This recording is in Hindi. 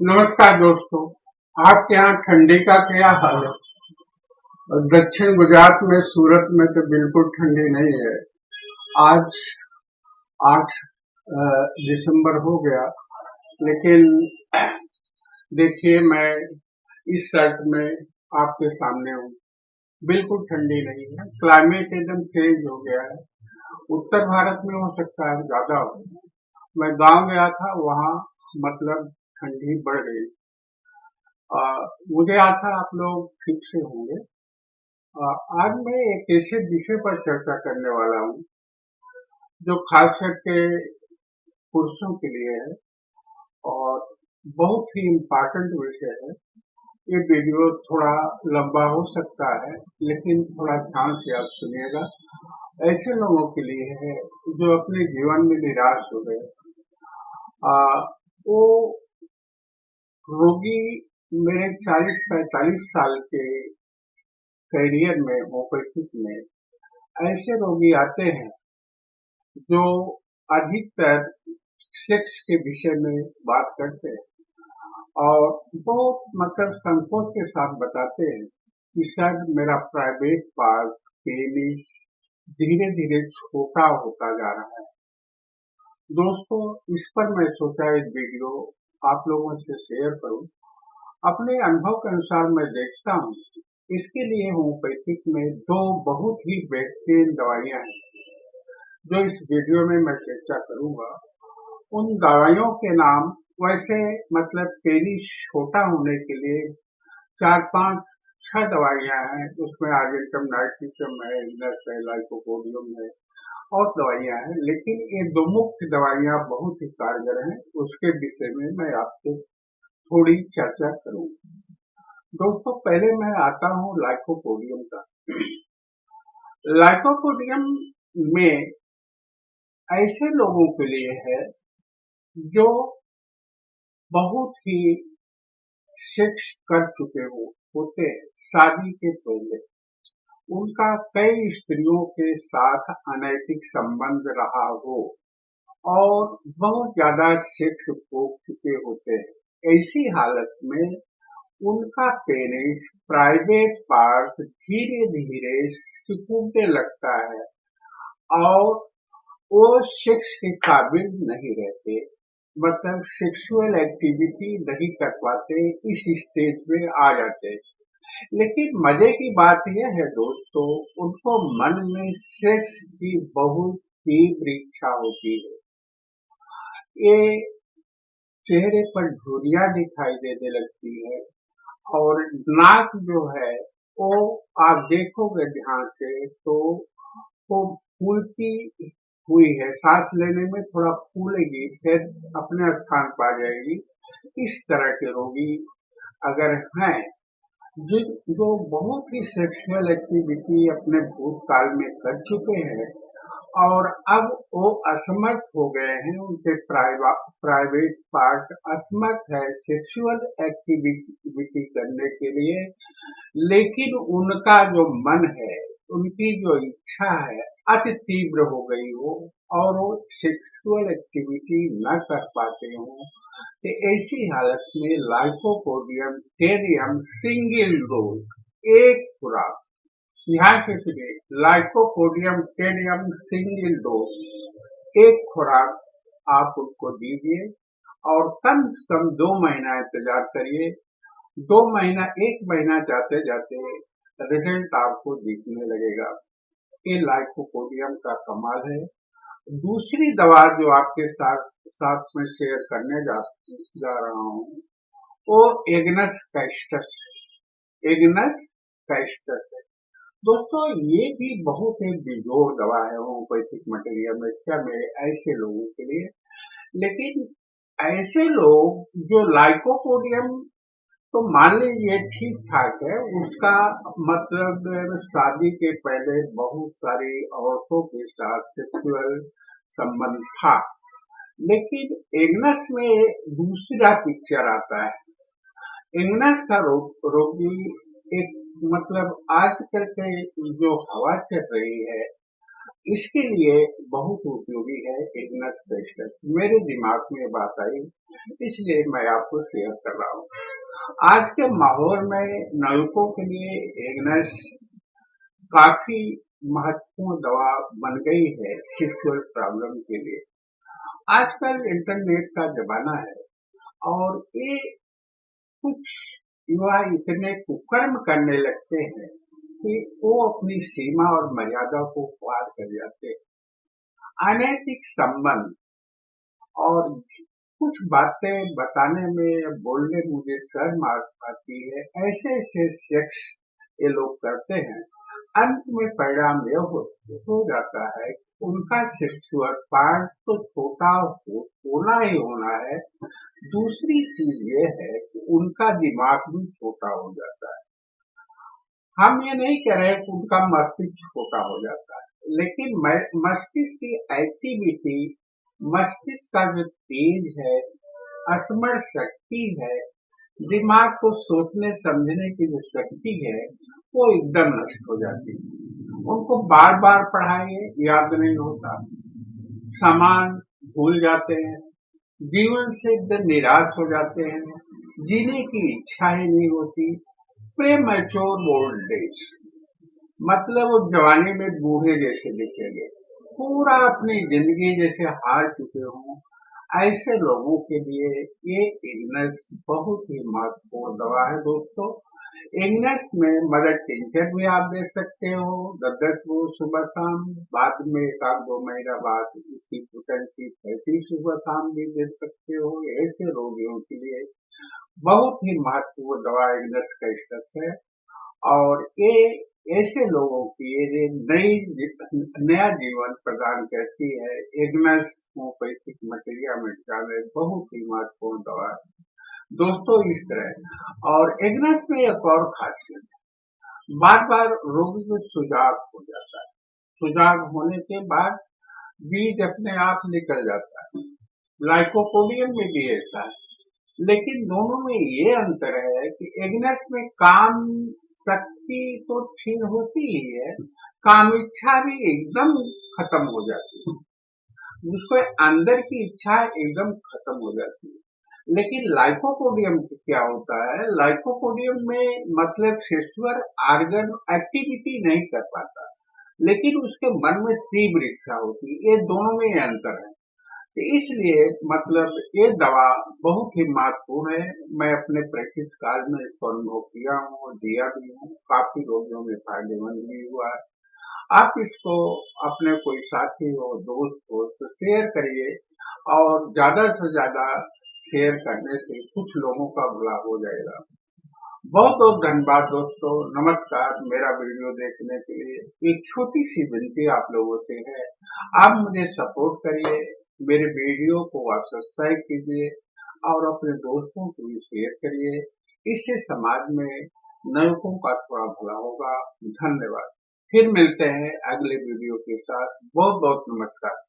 नमस्कार दोस्तों। आपके यहाँ ठंडी का क्या हाल है? और दक्षिण गुजरात में सूरत में तो बिल्कुल ठंडी नहीं है। आज 8 दिसंबर हो गया, लेकिन देखिए मैं इस शर्ट में आपके सामने हूँ। बिल्कुल ठंडी नहीं है, क्लाइमेट एकदम चेंज हो गया है। उत्तर भारत में हो सकता है ज्यादा हो। मैं गांव गया था, वहाँ मतलब ठंडी बढ़ गई। अ, मुझे आशा आप लोग ठीक से होंगे। आज मैं एक ऐसे विषय पर चर्चा करने वाला हूँ जो खास करके पुरुषों के लिए है और बहुत ही इम्पोर्टेंट विषय है। ये वीडियो थोड़ा लंबा हो सकता है, लेकिन थोड़ा ध्यान से आप सुनिएगा। ऐसे लोगों के लिए है जो अपने जीवन में निराश हो गए। आ, वो रोगी मेरे 40-45 साल के करियर में, होम्योपैथिक में ऐसे रोगी आते हैं जो अधिकतर सेक्स के विषय में बात करते हैं और बहुत मतलब संकोच के साथ बताते हैं कि सर मेरा प्राइवेट पार्ट पेनिस धीरे धीरे छोटा होता जा रहा है। दोस्तों, इस पर मैं सोचा एक वीडियो आप लोगों से शेयर करूं। अपने अनुभव के अनुसार मैं देखता हूं, इसके लिए होम्योपैथिक में दो बहुत ही बेहतरीन दवाइयां हैं जो इस वीडियो में मैं चर्चा करूंगा। उन दवाइयों के नाम वैसे मतलब पेनिस छोटा होने के लिए 4-5-6 दवाइयां हैं। उसमें आर्जेंटम, नाइट्रोजन है, इग्नस है, लाइकोपोडियम है और दवाइयां हैं, लेकिन ये दो मुख्य दवाइयां बहुत ही कारगर हैं। उसके विषय में मैं आपसे थोड़ी चर्चा करूंगा। दोस्तों, पहले मैं आता हूँ लाइकोपोडियम का। लाइकोपोडियम में ऐसे लोगों के लिए है जो बहुत ही सेक्स कर चुके होते हैं शादी के पहले। उनका कई स्त्रियों के साथ अनैतिक संबंध रहा हो और बहुत ज्यादा सेक्स भोग चुके होते हैं। ऐसी हालत में उनका पेनिस प्राइवेट पार्ट धीरे धीरे सिकुड़ने लगता है और वो सेक्स के काबिल नहीं रहते, मतलब सेक्सुअल एक्टिविटी नहीं कर पाते, इस स्टेज में आ जाते। लेकिन मजे की बात यह है दोस्तों, उनको मन में सेक्स की बहुत तीव्र इच्छा होती है। ये चेहरे पर झुर्रियां दिखाई देने लगती है और नाक जो है वो आप देखोगे ध्यान से तो वो फूलती हुई है, सांस लेने में थोड़ा फूलेगी फिर अपने स्थान पर आ जाएगी। इस तरह के रोगी अगर हैं जो बहुत ही सेक्सुअल एक्टिविटी अपने भूतकाल में कर चुके हैं और अब वो असमर्थ हो गए हैं, उनके प्राइवेट पार्ट असमर्थ है सेक्सुअल एक्टिविटी करने के लिए, लेकिन उनका जो मन है, उनकी जो इच्छा है अति तीव्र हो गई हो और वो सेक्सुअल एक्टिविटी न कर पाते हो, तो ऐसी हालत में लाइकोपोडियम टेरियम सिंगल डोज एक खुराक, ध्यान से सुनिए, लाइकोपोडियम टेरियम सिंगल डोज एक खुराक आप उनको दीजिए और कम से कम 2 महीना इंतजार करिए। 2 महीना, 1 महीना जाते जाते रिजल्ट आपको दिखने लगेगा। ये लाइकोपोडियम का कमाल है। दूसरी दवा जो आपके साथ साथ में शेयर करने जा रहा हूँ वो एग्नस कैस्टस है। एग्नस कैस्टस है दोस्तों, ये भी बहुत ही बेजोड़ दवा है होम्योपैथिक मटेरियल में ऐसे लोगों के लिए। लेकिन ऐसे लोग जो लाइकोपोडियम तो मान लीजिए ठीक ठाक है, उसका मतलब शादी के पहले बहुत सारी औरतों के साथ सेक्सुअल संबंध था, लेकिन एग्नस में दूसरा पिक्चर आता है। एग्नस का रोगी एक मतलब आजकल के जो हवा चल रही है, इसके लिए बहुत उपयोगी है इग्नस क्रिस्टल्स। मेरे दिमाग में बात आई, इसलिए मैं आपको शेयर कर रहा हूँ। आज के माहौल में नलकों के लिए इग्नस काफी महत्वपूर्ण दवा बन गई है सेक्सुअल प्रॉब्लम के लिए। आजकल इंटरनेट का जमाना है और ये कुछ युवा इतने कुकर्म करने लगते हैं कि वो अपनी सीमा और मर्यादा को पार कर जाते हैं। अनैतिक संबंध और कुछ बातें बताने में या बोलने में मुझे शर्म आती है। ऐसे ऐसे सेक्स ये लोग करते हैं, अंत में परिणाम यह हो जाता है कि उनका सेक्सुअल पार्ट तो छोटा होना ही होना है, दूसरी चीज ये है कि उनका दिमाग भी छोटा हो जाता है। हम ये नहीं कह रहे कि उनका मस्तिष्क छोटा हो जाता है, लेकिन मस्तिष्क की एक्टिविटी, मस्तिष्क का जो तेज है, स्मरण शक्ति है, दिमाग को सोचने समझने की जो शक्ति है, वो एकदम नष्ट हो जाती है। उनको बार बार पढ़ाइए, याद नहीं होता, सामान भूल जाते हैं, जीवन से एकदम निराश हो जाते हैं, जीने की इच्छा ही नहीं होती। प्रीमैच्योर ओल्ड एज मतलब वो जवानी में बूढ़े जैसे दिखेंगे, पूरा अपनी जिंदगी जैसे हार चुके हों। ऐसे लोगों के लिए ये इग्नस बहुत ही महत्वपूर्ण दवा है दोस्तों। इग्नस में मदर टिंचर भी आप दे सकते हो, 10-10 वो सुबह शाम, बाद में 1-2 महीना बाद इसकी पोटेंसी 35 सुबह शाम भी दे सकते हो। ऐसे रोगियों के लिए बहुत ही महत्वपूर्ण दवा इग्नस क्रिस्टल्स है और ये ऐसे लोगों की ये नया जीवन प्रदान करती है। इग्नस होम्योपैथिक मटेरियल में बहुत ही महत्वपूर्ण दवा है दोस्तों। इस तरह और इग्नस में एक और खासियत है, बार बार रोगी को सुजाग हो जाता है, सुजाग होने के बाद बीज अपने आप निकल जाता है। लाइकोपोडियम में भी ऐसा है, लेकिन दोनों में ये अंतर है कि इग्नस में काम शक्ति तो क्षीण होती ही है, काम इच्छा भी एकदम खत्म हो जाती है, उसको अंदर की इच्छा एकदम खत्म हो जाती है। लेकिन लाइकोपोडियम क्या होता है, लाइकोपोडियम में मतलब सेक्सुअल ऑर्गन एक्टिविटी नहीं कर पाता, लेकिन उसके मन में तीव्र इच्छा होती है। ये दोनों में अंतर है, तो इसलिए मतलब ये दवा बहुत ही महत्वपूर्ण है। मैं अपने प्रैक्टिस काल में इसको अनुभव किया हूँ और दिया भी हूँ, काफी रोगियों में फायदेमंद भी हुआ है। आप इसको अपने कोई साथी हो, दोस्त हो तो शेयर करिए और ज्यादा से ज्यादा शेयर करने से कुछ लोगों का भला हो जाएगा। बहुत बहुत धन्यवाद दोस्तों, नमस्कार। मेरा वीडियो देखने के लिए एक छोटी सी विनती आप लोगों से है, आप मुझे सपोर्ट करिए, मेरे वीडियो को आप सब्सक्राइब कीजिए और अपने दोस्तों को भी शेयर करिए। इससे समाज में नवकों का थोड़ा भला होगा। धन्यवाद। फिर मिलते हैं अगले वीडियो के साथ। बहुत बहुत नमस्कार।